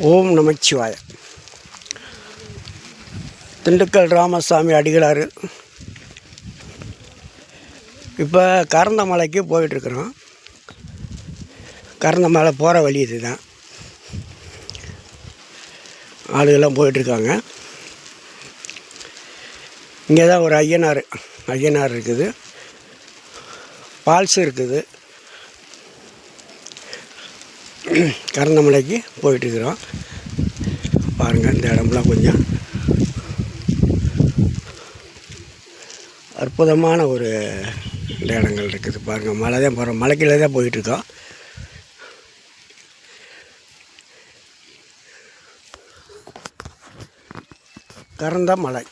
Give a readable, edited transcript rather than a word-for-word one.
ஓம் நமச்சிவாய. திண்டுக்கல் ராமசாமி அடிகளார். இப்போ கரந்தமலைக்கு போயிட்டுருக்குறோம். கரந்தமலை போகிற வழி இது தான். ஆளுகள்லாம் போயிட்டுருக்காங்க. இங்கே தான் ஒரு ஐயனார் இருக்குது, ஃபால்ஸு இருக்குது. கரந்தமலைக்கு போயிட்டுருக்குறோம். பாருங்கள், இந்த இடம்லாம் கொஞ்சம் அற்புதமான ஒரு இந்த இடங்கள் இருக்குது. பாருங்கள், மலை தான் போகிறோம், மலைக்கீழே தான் போயிட்டுருக்கோம். கரந்தமலை